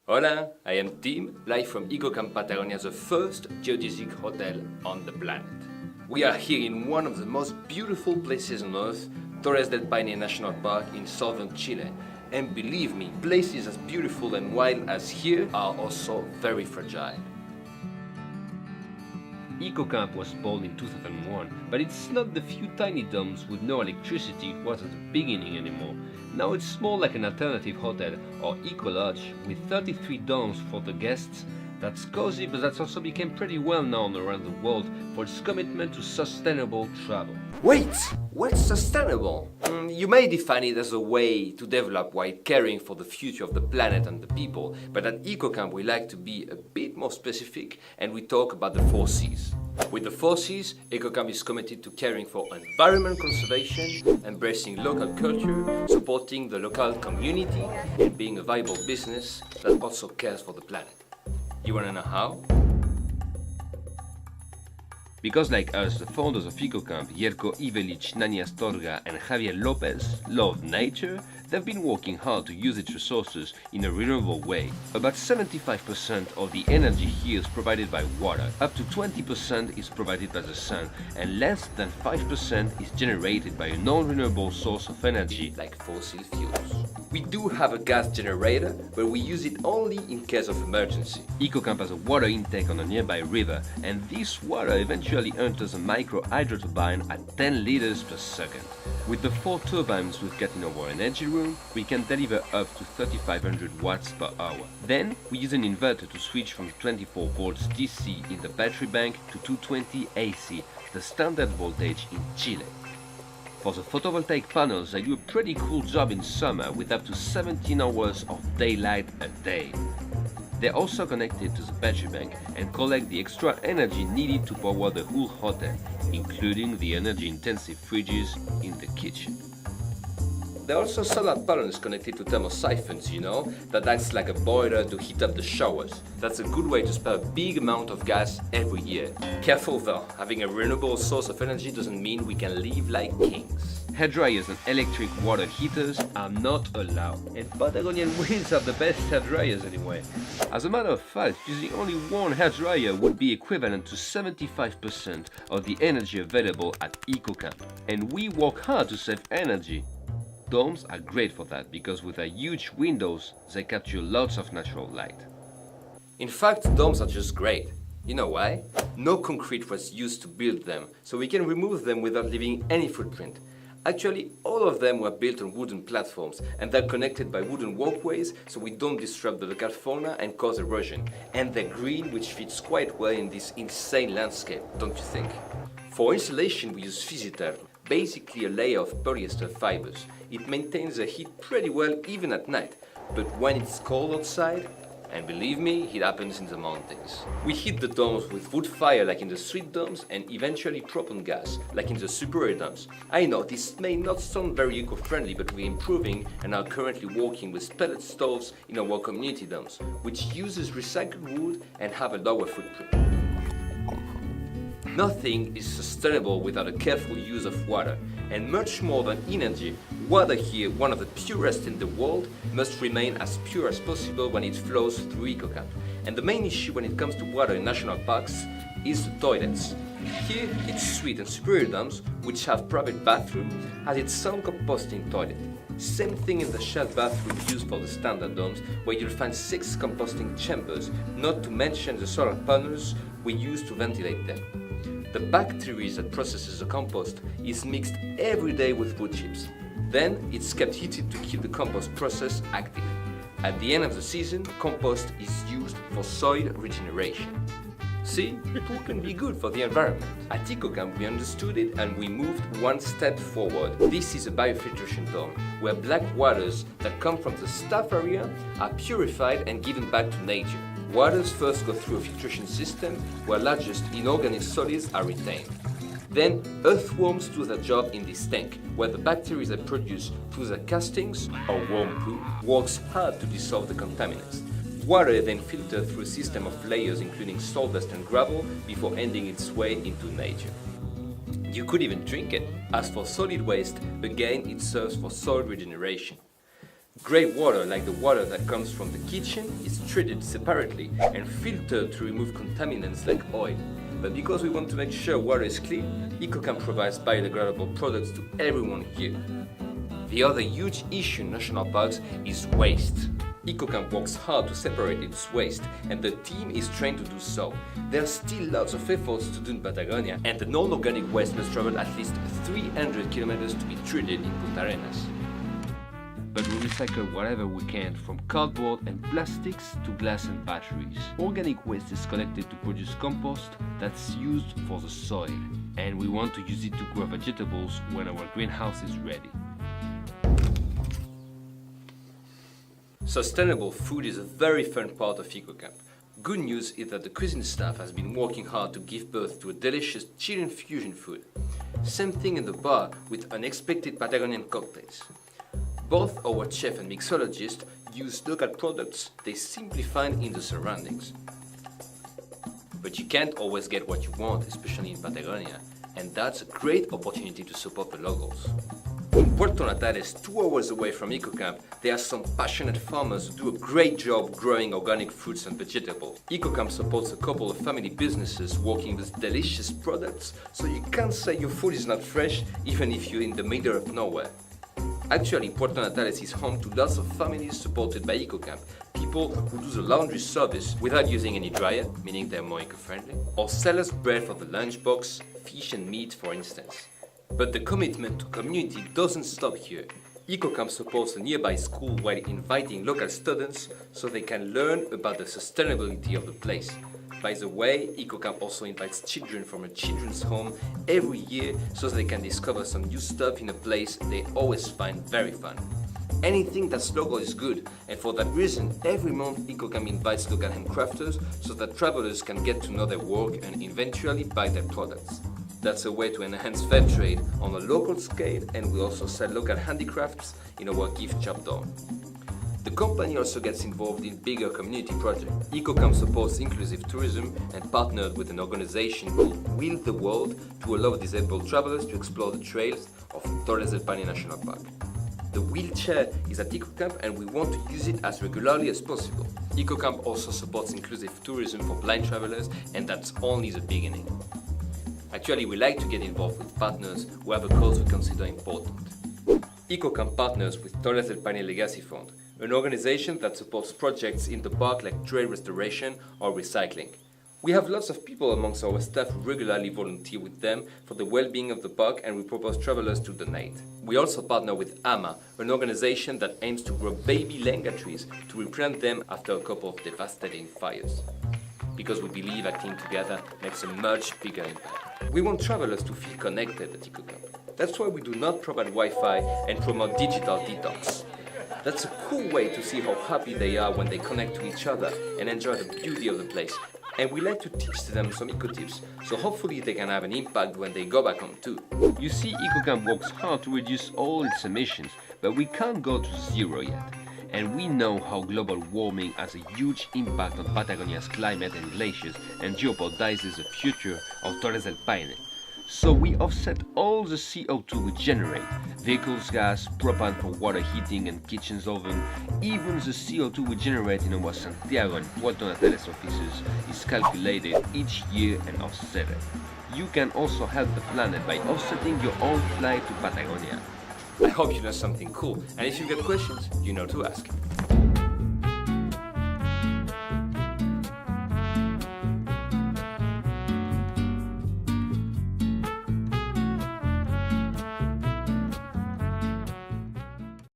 Hola, I am Tim, live from EcoCamp Patagonia, the first geodesic hotel on the planet. We are here in one of the most beautiful places on Earth, Torres del Paine National Park in southern Chile. And believe me, places as beautiful and wild as here are also very fragile. EcoCamp was built in 2001, but it's not the few tiny domes with no electricity it was at the beginning anymore. Now it's more like an alternative hotel or eco-lodge with 33 domes for the guests. That's cozy, but that's also became pretty well known around the world for its commitment to sustainable travel. Wait! What's sustainable? You may define it as a way to develop while caring for the future of the planet and the people, but at EcoCamp we like to be a bit more specific and we talk about the 4 C's. With the 4 C's, EcoCamp is committed to caring for environment conservation, embracing local culture, supporting the local community, and being a viable business that also cares for the planet. You wanna know how? Because like us, the founders of EcoCamp, Jerko Ivelic, Nani Astorga and Javier Lopez, love nature, they've been working hard to use its resources in a renewable way. About 75% of the energy here is provided by water, up to 20% is provided by the sun, and less than 5% is generated by a non-renewable source of energy like fossil fuels. We do have a gas generator, but we use it only in case of emergency. EcoCamp has a water intake on a nearby river, and this water eventually enters a micro hydroturbine at 10 liters per second. With the 4 turbines we've got in our energy room, we can deliver up to 3500 watts per hour. Then we use an inverter to switch from 24 volts DC in the battery bank to 220 AC, the standard voltage in Chile. For the photovoltaic panels, they do a pretty cool job in summer with up to 17 hours of daylight a day. They're also connected to the battery bank and collect the extra energy needed to power the whole hotel, including the energy-intensive fridges in the kitchen. There are also solar panels connected to thermosiphons, that acts like a boiler to heat up the showers. That's a good way to spare a big amount of gas every year. Careful though, having a renewable source of energy doesn't mean we can live like kings. Hairdryers and electric water heaters are not allowed, and Patagonian winds are the best hairdryers anyway. As a matter of fact, using only one hairdryer would be equivalent to 75% of the energy available at EcoCamp. And we work hard to save energy. Domes are great for that because with their huge windows, they capture lots of natural light. In fact, domes are just great. You know why? No concrete was used to build them, so we can remove them without leaving any footprint. Actually, all of them were built on wooden platforms and they're connected by wooden walkways so we don't disrupt the local fauna and cause erosion. And they're green, which fits quite well in this insane landscape, don't you think? For insulation we use Visitar, basically a layer of polyester fibers. It maintains the heat pretty well even at night, but when it's cold outside, and believe me, it happens in the mountains. We heat the domes with wood fire like in the street domes and eventually propane gas like in the superior domes. I know this may not sound very eco-friendly, but we're improving and are currently working with pellet stoves in our community domes, which uses recycled wood and have a lower footprint. Nothing is sustainable without a careful use of water, and much more than energy, water here, one of the purest in the world, must remain as pure as possible when it flows through EcoCamp. And the main issue when it comes to water in national parks is the toilets. Here, it's Sweet and Superior domes, which have private bathroom, has its own composting toilet. Same thing in the shared bathroom used for the standard domes, where you'll find 6 composting chambers, not to mention the solar panels we use to ventilate them. The bacteria that processes the compost is mixed every day with wood chips. Then it's kept heated to keep the compost process active. At the end of the season, compost is used for soil regeneration. See, it can be good for the environment. At EcoCamp we understood it and we moved one step forward. This is a biofiltration dome, where black waters that come from the staff area are purified and given back to nature. Waters first go through a filtration system where largest inorganic solids are retained. Then earthworms do their job in this tank, where the bacteria they produce through their castings, or worm poo, works hard to dissolve the contaminants. Water is then filtered through a system of layers including sawdust and gravel before ending its way into nature. You could even drink it. As for solid waste, again it serves for soil regeneration. Grey water, like the water that comes from the kitchen, is treated separately and filtered to remove contaminants like oil. But because we want to make sure water is clean, EcoCamp provides biodegradable products to everyone here. The other huge issue in national parks is waste. EcoCamp works hard to separate its waste, and the team is trained to do so. There are still lots of efforts to do in Patagonia, and the non-organic waste must travel at least 300 kilometers to be treated in Punta Arenas. But we recycle whatever we can, from cardboard and plastics to glass and batteries. Organic waste is collected to produce compost that's used for the soil, and we want to use it to grow vegetables when our greenhouse is ready. Sustainable food is a very fun part of EcoCamp. Good news is that the cuisine staff has been working hard to give birth to a delicious Chilean fusion food. Same thing in the bar with unexpected Patagonian cocktails. Both our chef and mixologist use local products they simply find in the surroundings. But you can't always get what you want, especially in Patagonia, and that's a great opportunity to support the locals. In Puerto Natales, 2 hours away from EcoCamp, there are some passionate farmers who do a great job growing organic fruits and vegetables. EcoCamp supports a couple of family businesses working with delicious products, so you can't say your food is not fresh even if you're in the middle of nowhere. Actually, Puerto Natales is home to lots of families supported by EcoCamp, people who do the laundry service without using any dryer, meaning they're more eco-friendly, or sell us bread for the lunchbox, fish and meat for instance. But the commitment to community doesn't stop here. EcoCamp supports a nearby school while inviting local students so they can learn about the sustainability of the place. By the way, EcoCamp also invites children from a children's home every year so they can discover some new stuff in a place they always find very fun. Anything that's local is good, and for that reason, every month EcoCamp invites local handcrafters so that travelers can get to know their work and eventually buy their products. That's a way to enhance fair trade on a local scale, and we also sell local handicrafts in our gift shop door. The company also gets involved in bigger community projects. EcoCamp supports inclusive tourism and partnered with an organization called Wheel the World to allow disabled travelers to explore the trails of Torres del Paine National Park. The wheelchair is at EcoCamp and we want to use it as regularly as possible. EcoCamp also supports inclusive tourism for blind travelers, and that's only the beginning. Actually, we like to get involved with partners who have a cause we consider important. EcoCamp partners with Torres del Paine Legacy Fund, an organization that supports projects in the park like trail restoration or recycling. We have lots of people amongst our staff who regularly volunteer with them for the well-being of the park, and we propose travelers to donate. We also partner with AMA, an organization that aims to grow baby lenga trees to replant them after a couple of devastating fires. Because we believe acting together makes a much bigger impact. We want travelers to feel connected at EcoCamp. That's why we do not provide Wi-Fi and promote digital detox. That's a cool way to see how happy they are when they connect to each other and enjoy the beauty of the place. And we like to teach them some eco-tips, so hopefully they can have an impact when they go back home too. You see, EcoCamp works hard to reduce all its emissions, but we can't go to zero yet. And we know how global warming has a huge impact on Patagonia's climate and glaciers and jeopardizes the future of Torres del Paine. So we offset all the CO2 we generate, vehicles gas, propane for water heating and kitchens oven, even the CO2 we generate in our Santiago and Puerto Natales offices is calculated each year and offset. You can also help the planet by offsetting your own flight to Patagonia. I hope you learned something cool, and if you get questions, you know to ask.